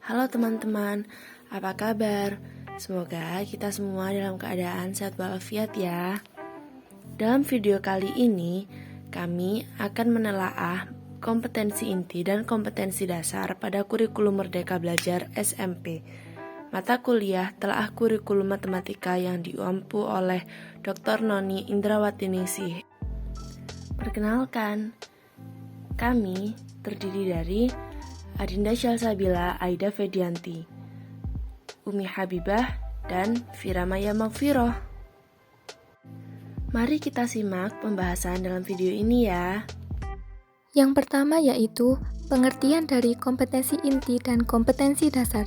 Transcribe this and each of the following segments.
Halo teman-teman, apa kabar? Semoga kita semua dalam keadaan sehat walafiat ya. Dalam video kali ini, kami akan menelaah kompetensi inti dan kompetensi dasar pada kurikulum Merdeka Belajar SMP. Mata kuliah telah kurikulum matematika yang diampu oleh Dr. Noni Indrawati Ningsih. Perkenalkan, kami terdiri dari Adinda Syalsabila Aida Fedianti, Umi Habibah, dan Firamaya Magfiroh. Mari kita simak pembahasan dalam video ini ya. Yang pertama yaitu pengertian dari kompetensi inti dan kompetensi dasar.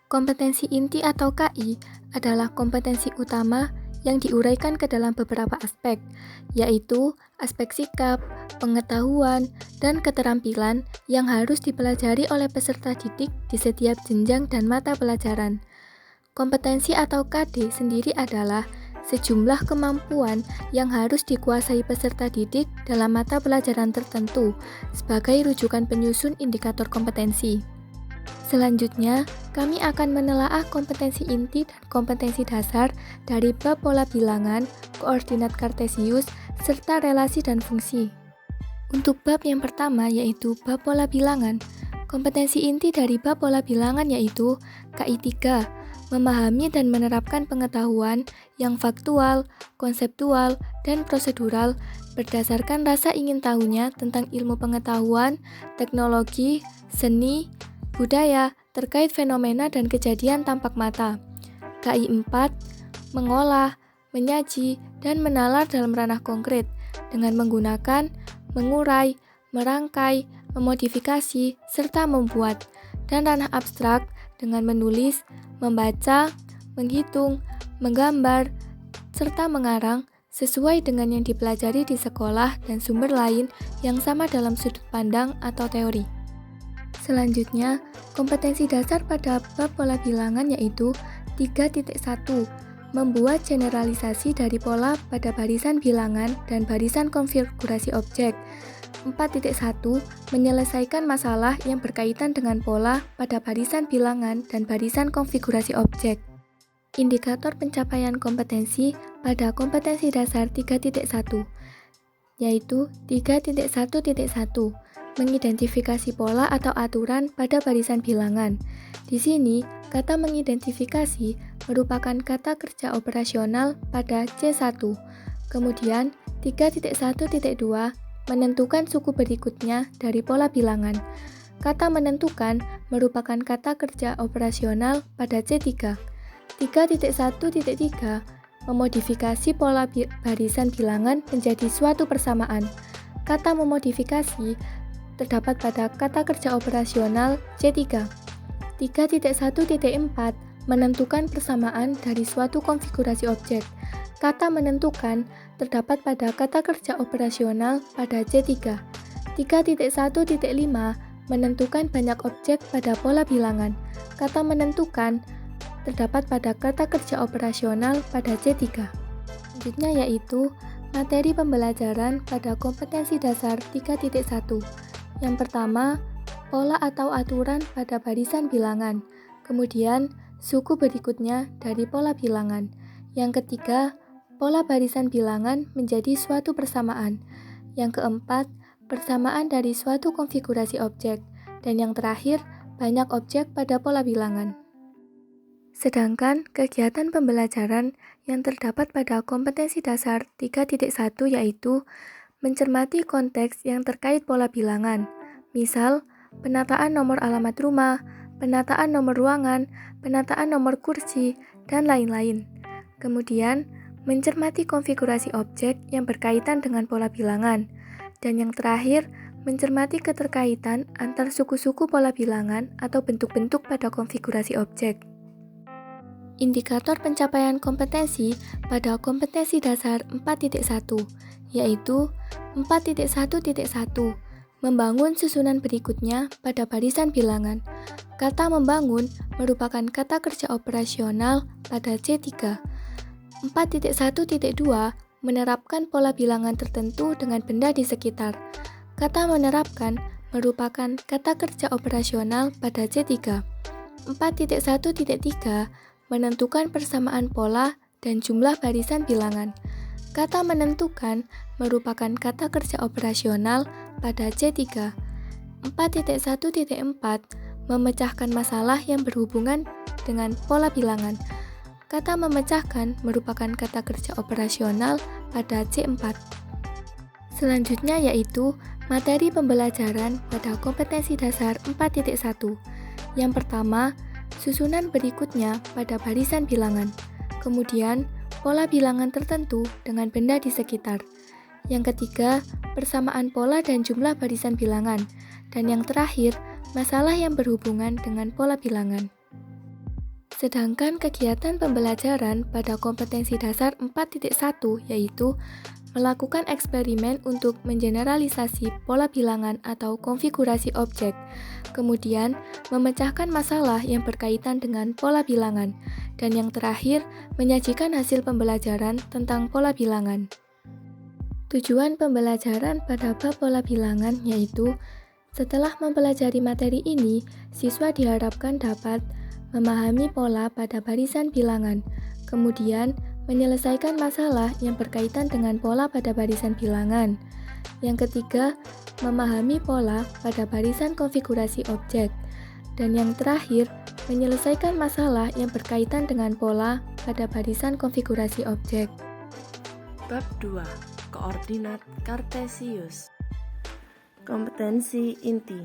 Kompetensi inti atau KI adalah kompetensi utama yang diuraikan ke dalam beberapa aspek, yaitu aspek sikap, pengetahuan, dan keterampilan yang harus dipelajari oleh peserta didik di setiap jenjang dan mata pelajaran. Kompetensi atau KD sendiri adalah sejumlah kemampuan yang harus dikuasai peserta didik dalam mata pelajaran tertentu sebagai rujukan penyusun indikator kompetensi. Selanjutnya, kami akan menelaah kompetensi inti dan kompetensi dasar dari bab pola bilangan, koordinat kartesius, serta relasi dan fungsi. Untuk bab yang pertama yaitu bab pola bilangan, kompetensi inti dari bab pola bilangan yaitu KI 3, memahami dan menerapkan pengetahuan yang faktual, konseptual, dan prosedural berdasarkan rasa ingin tahunya tentang ilmu pengetahuan, teknologi, seni, budaya terkait fenomena dan kejadian tampak mata. KI 4, mengolah, menyaji, dan menalar dalam ranah konkret dengan menggunakan, mengurai, merangkai, memodifikasi, serta membuat, dan ranah abstrak dengan menulis, membaca, menghitung, menggambar, serta mengarang sesuai dengan yang dipelajari di sekolah dan sumber lain yang sama dalam sudut pandang atau teori. Selanjutnya, kompetensi dasar pada bab pola bilangan yaitu 3.1, membuat generalisasi dari pola pada barisan bilangan dan barisan konfigurasi objek. 4.1, menyelesaikan masalah yang berkaitan dengan pola pada barisan bilangan dan barisan konfigurasi objek. Indikator pencapaian kompetensi pada kompetensi dasar 3.1, yaitu 3.1.1, mengidentifikasi pola atau aturan pada barisan bilangan. Di sini, kata mengidentifikasi merupakan kata kerja operasional pada C1. Kemudian, 3.1.2 menentukan suku berikutnya dari pola bilangan. Kata menentukan merupakan kata kerja operasional pada C3. 3.1.3 memodifikasi pola barisan bilangan menjadi suatu persamaan. Kata memodifikasi terdapat pada kata kerja operasional C3. 3.1.4 menentukan persamaan dari suatu konfigurasi objek. Kata menentukan terdapat pada kata kerja operasional pada C3. 3.1.5 menentukan banyak objek pada pola bilangan. Kata menentukan terdapat pada kata kerja operasional pada C3. Selanjutnya yaitu materi pembelajaran pada kompetensi dasar 3.1. Yang pertama, pola atau aturan pada barisan bilangan. Kemudian, suku berikutnya dari pola bilangan. Yang ketiga, pola barisan bilangan menjadi suatu persamaan. Yang keempat, persamaan dari suatu konfigurasi objek. Dan yang terakhir, banyak objek pada pola bilangan. Sedangkan kegiatan pembelajaran yang terdapat pada kompetensi dasar 3.1 yaitu mencermati konteks yang terkait pola bilangan, misal penataan nomor alamat rumah, penataan nomor ruangan, penataan nomor kursi, dan lain-lain. Kemudian, mencermati konfigurasi objek yang berkaitan dengan pola bilangan. Dan yang terakhir, mencermati keterkaitan antar suku-suku pola bilangan atau bentuk-bentuk pada konfigurasi objek. Indikator pencapaian kompetensi pada kompetensi dasar 4.1, yaitu 4.1.1, membangun susunan berikutnya pada barisan bilangan. Kata membangun merupakan kata kerja operasional pada C3. 4.1.2 menerapkan pola bilangan tertentu dengan benda di sekitar. Kata menerapkan merupakan kata kerja operasional pada C3. 4.1.3 menentukan persamaan pola dan jumlah barisan bilangan. Kata menentukan merupakan kata kerja operasional pada C3. 4.1.4 memecahkan masalah yang berhubungan dengan pola bilangan. Kata memecahkan merupakan kata kerja operasional pada C4. Selanjutnya yaitu materi pembelajaran pada kompetensi dasar 4.1. Yang pertama, susunan berikutnya pada barisan bilangan. Kemudian, pola bilangan tertentu dengan benda di sekitar. Yang ketiga, persamaan pola dan jumlah barisan bilangan. Dan yang terakhir, masalah yang berhubungan dengan pola bilangan. Sedangkan kegiatan pembelajaran pada kompetensi dasar 4.1 yaitu melakukan eksperimen untuk mengeneralisasi pola bilangan atau konfigurasi objek, kemudian memecahkan masalah yang berkaitan dengan pola bilangan, dan yang terakhir menyajikan hasil pembelajaran tentang pola bilangan. Tujuan pembelajaran pada bab pola bilangan yaitu setelah mempelajari materi ini, siswa diharapkan dapat memahami pola pada barisan bilangan, kemudian menyelesaikan masalah yang berkaitan dengan pola pada barisan bilangan. Yang ketiga, memahami pola pada barisan konfigurasi objek. Dan yang terakhir, menyelesaikan masalah yang berkaitan dengan pola pada barisan konfigurasi objek. Bab 2. Koordinat Kartesius. Kompetensi inti.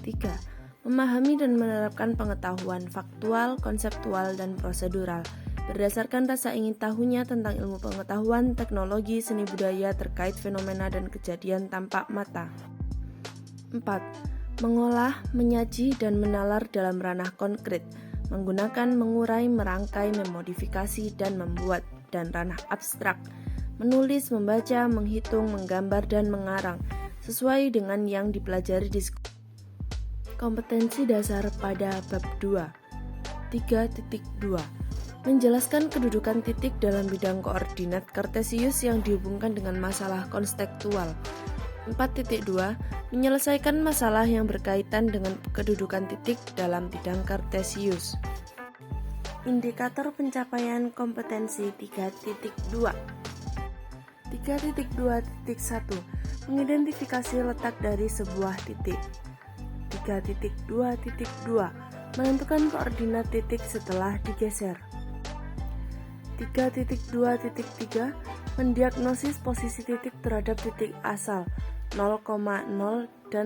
3. Memahami dan menerapkan pengetahuan faktual, konseptual, dan prosedural berdasarkan rasa ingin tahunya tentang ilmu pengetahuan, teknologi, seni budaya terkait fenomena dan kejadian tampak mata. 4. Mengolah, menyaji, dan menalar dalam ranah konkret, menggunakan, mengurai, merangkai, memodifikasi, dan membuat, dan ranah abstrak, menulis, membaca, menghitung, menggambar, dan mengarang, sesuai dengan yang dipelajari di sekolah. Kompetensi dasar pada bab 2. 3.2. Menjelaskan kedudukan titik dalam bidang koordinat Kartesius yang dihubungkan dengan masalah konseptual. 4.2. Menyelesaikan masalah yang berkaitan dengan kedudukan titik dalam bidang Kartesius. Indikator pencapaian kompetensi 3.2. 3.2.1. Mengidentifikasi letak dari sebuah titik. 3.2.2. Menentukan koordinat titik setelah digeser. 3.2.3. Mendiagnosis posisi titik terhadap titik asal 0,0 dan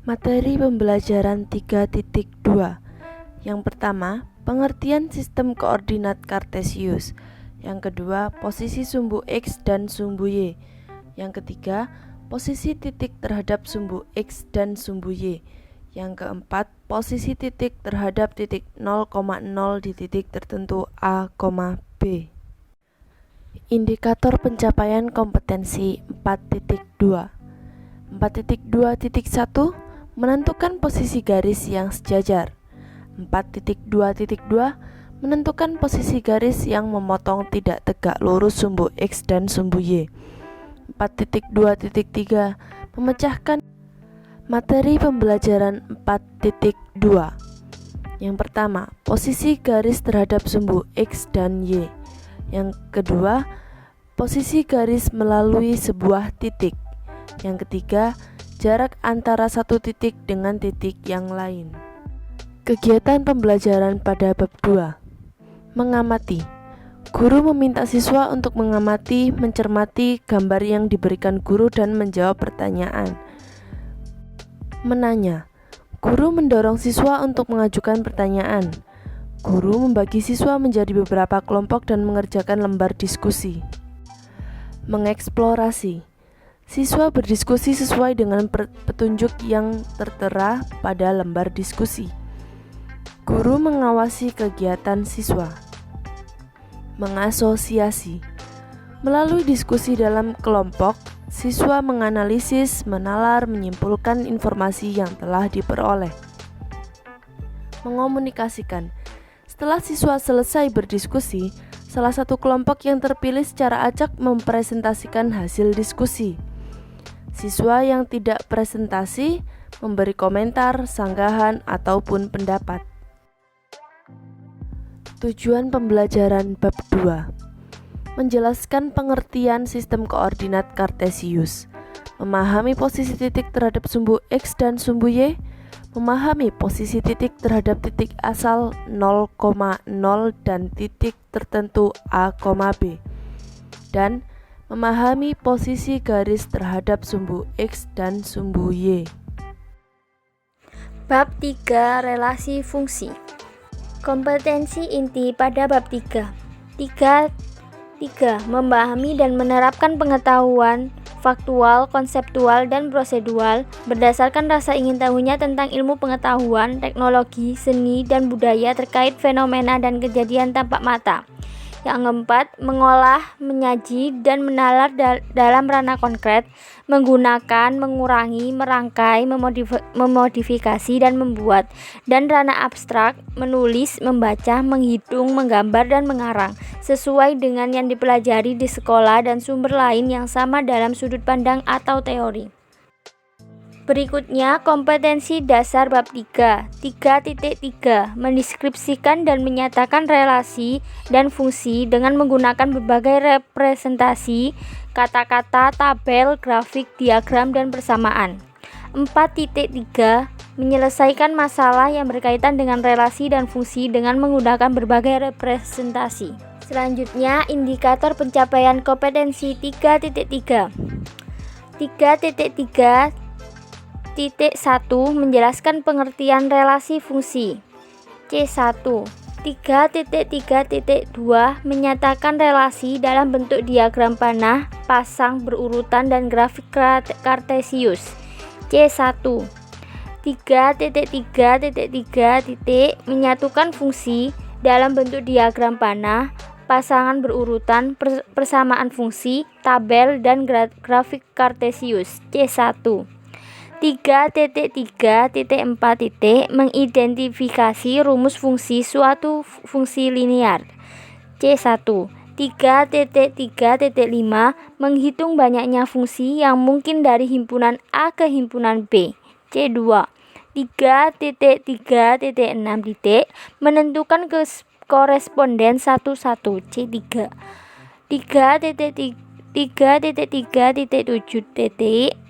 materi pembelajaran 3.2. Yang pertama, pengertian sistem koordinat Kartesius. Yang kedua, posisi sumbu X dan sumbu Y. Yang ketiga, posisi titik terhadap sumbu X dan sumbu Y. Yang keempat, posisi titik terhadap titik 0,0 di titik tertentu A, B. Indikator pencapaian kompetensi 4.2. 4.2.1. Menentukan posisi garis yang sejajar. 4.2.2. Menentukan posisi garis yang memotong tidak tegak lurus sumbu X dan sumbu Y. 4.2.3. Memecahkan materi pembelajaran 4.2. Yang pertama, posisi garis terhadap sumbu X dan Y. Yang kedua, posisi garis melalui sebuah titik. Yang ketiga, jarak antara satu titik dengan titik yang lain. Kegiatan pembelajaran pada bab 2. Mengamati. Guru meminta siswa untuk mengamati, mencermati gambar yang diberikan guru dan menjawab pertanyaan. Menanya. Guru mendorong siswa untuk mengajukan pertanyaan. Guru membagi siswa menjadi beberapa kelompok dan mengerjakan lembar diskusi. Mengeksplorasi. Siswa berdiskusi sesuai dengan petunjuk yang tertera pada lembar diskusi. Guru mengawasi kegiatan siswa. Mengasosiasi. Melalui diskusi dalam kelompok, siswa menganalisis, menalar, menyimpulkan informasi yang telah diperoleh. Mengomunikasikan. Setelah siswa selesai berdiskusi, salah satu kelompok yang terpilih secara acak mempresentasikan hasil diskusi. Siswa yang tidak presentasi memberi komentar, sanggahan, ataupun pendapat. Tujuan pembelajaran bab 2: menjelaskan pengertian sistem koordinat Kartesius, memahami posisi titik terhadap sumbu X dan sumbu Y, memahami posisi titik terhadap titik asal 0,0 dan titik tertentu A, B, dan memahami posisi garis terhadap sumbu X dan sumbu Y. Bab 3: Relasi fungsi. Kompetensi inti pada bab 3. 3. Memahami dan menerapkan pengetahuan faktual, konseptual, dan prosedural berdasarkan rasa ingin tahunya tentang ilmu pengetahuan, teknologi, seni, dan budaya terkait fenomena dan kejadian tampak mata. Yang keempat, mengolah, menyaji, dan menalar dalam ranah konkret, menggunakan, mengurangi, merangkai, memodifikasi, dan membuat, dan ranah abstrak, menulis, membaca, menghitung, menggambar, dan mengarang, sesuai dengan yang dipelajari di sekolah dan sumber lain yang sama dalam sudut pandang atau teori. Berikutnya, kompetensi dasar bab 3. 3.3 mendeskripsikan dan menyatakan relasi dan fungsi dengan menggunakan berbagai representasi, kata-kata, tabel, grafik, diagram, dan persamaan. 4.3 menyelesaikan masalah yang berkaitan dengan relasi dan fungsi dengan menggunakan berbagai representasi. Selanjutnya, indikator pencapaian kompetensi 3.3. 3.3 1. Menjelaskan pengertian relasi fungsi. C1. 3.3.2 menyatakan relasi dalam bentuk diagram panah, pasang, berurutan, dan grafik Kartesius. C1. 3.3.3 menyatukan fungsi dalam bentuk diagram panah, pasangan berurutan, persamaan fungsi, tabel, dan grafik Kartesius. C1. 3.3.4 mengidentifikasi rumus fungsi suatu fungsi linear. C1. 3.3.5 menghitung banyaknya fungsi yang mungkin dari himpunan A ke himpunan B. C2. 3.3.6 menentukan koresponden satu-satu. C3. 3.3.7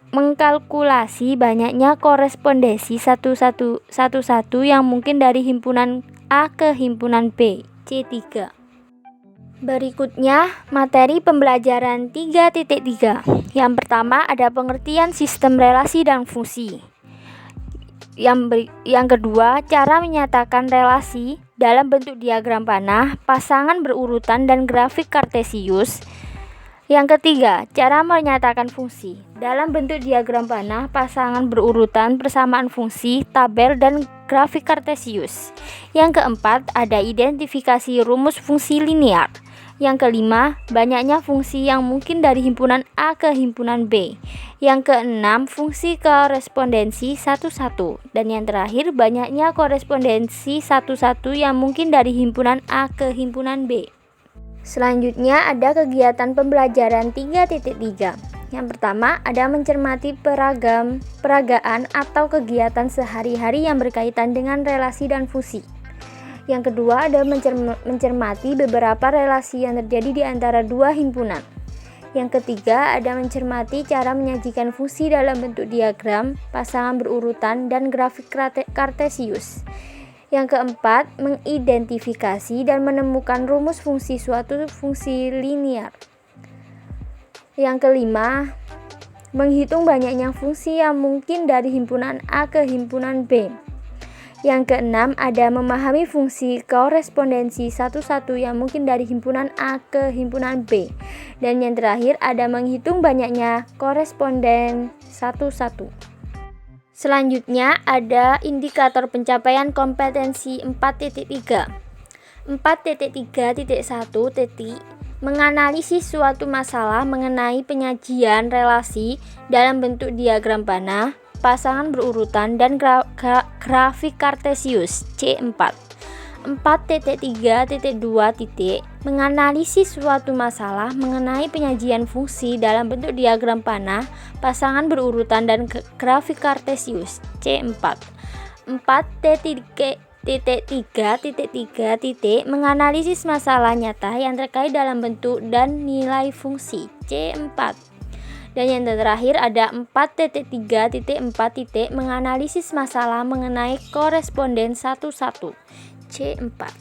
mengkalkulasi banyaknya korespondensi satu-satu yang mungkin dari himpunan A ke himpunan B. C3. Berikutnya, materi pembelajaran 3.3. Yang pertama ada pengertian sistem relasi dan fungsi. Yang kedua, cara menyatakan relasi dalam bentuk diagram panah, pasangan berurutan, dan grafik Kartesius. Yang ketiga, cara menyatakan fungsi dalam bentuk diagram panah, pasangan berurutan, persamaan fungsi, tabel, dan grafik Kartesius. Yang keempat, ada identifikasi rumus fungsi linear. Yang kelima, banyaknya fungsi yang mungkin dari himpunan A ke himpunan B. Yang keenam, fungsi korespondensi satu-satu. Dan yang terakhir, banyaknya korespondensi satu-satu yang mungkin dari himpunan A ke himpunan B. Selanjutnya ada kegiatan pembelajaran 3.3. Yang pertama ada mencermati peragaan atau kegiatan sehari-hari yang berkaitan dengan relasi dan fungsi. Yang kedua ada mencermati beberapa relasi yang terjadi di antara dua himpunan. Yang ketiga ada mencermati cara menyajikan fungsi dalam bentuk diagram, pasangan berurutan, dan grafik Kartesius. Yang keempat, mengidentifikasi dan menemukan rumus fungsi suatu fungsi linear. Yang kelima, menghitung banyaknya fungsi yang mungkin dari himpunan A ke himpunan B. Yang keenam, ada memahami fungsi korespondensi satu-satu yang mungkin dari himpunan A ke himpunan B. Dan yang terakhir, ada menghitung banyaknya koresponden satu-satu. Selanjutnya ada indikator pencapaian kompetensi 4.3. 4.3.1 menganalisis suatu masalah mengenai penyajian relasi dalam bentuk diagram panah, pasangan berurutan, dan grafik Kartesius. C4. 4.3.2. Menganalisis suatu masalah mengenai penyajian fungsi dalam bentuk diagram panah, pasangan berurutan dan grafik kartesius. C4. 4.3.3. Menganalisis masalah nyata yang terkait dalam bentuk dan nilai fungsi. C4. Dan yang terakhir ada 4.3.4. Menganalisis masalah mengenai koresponden 1-1. C4.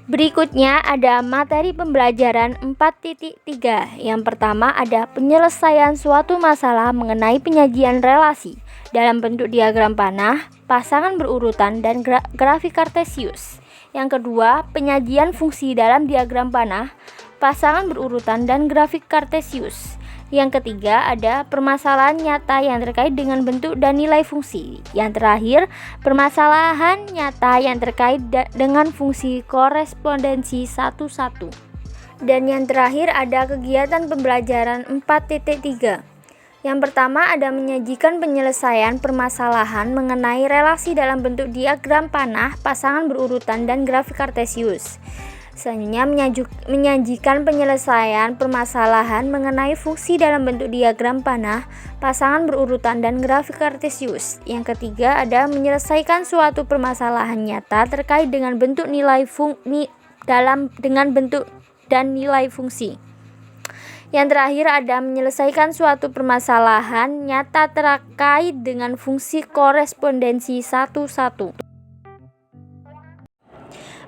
Berikutnya ada materi pembelajaran 4.3. Yang pertama ada penyelesaian suatu masalah mengenai penyajian relasi dalam bentuk diagram panah, pasangan berurutan, dan grafik kartesius. Yang kedua, penyajian fungsi dalam diagram panah, pasangan berurutan, dan grafik kartesius. Yang ketiga ada permasalahan nyata yang terkait dengan bentuk dan nilai fungsi. Yang terakhir, permasalahan nyata yang terkait dengan fungsi korespondensi 1-1. Dan yang terakhir ada kegiatan pembelajaran 4.3. Yang pertama ada menyajikan penyelesaian permasalahan mengenai relasi dalam bentuk diagram panah, pasangan berurutan, dan grafik kartesius. Selanjutnya menyajikan penyelesaian permasalahan mengenai fungsi dalam bentuk diagram panah, pasangan berurutan, dan grafik kartesius. Yang ketiga ada menyelesaikan suatu permasalahan nyata terkait dengan bentuk bentuk dan nilai fungsi. Yang terakhir ada menyelesaikan suatu permasalahan nyata terkait dengan fungsi korespondensi 1-1.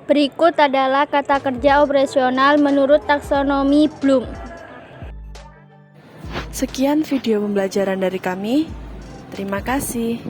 Berikut adalah kata kerja operasional menurut taksonomi Bloom. Sekian video pembelajaran dari kami. Terima kasih.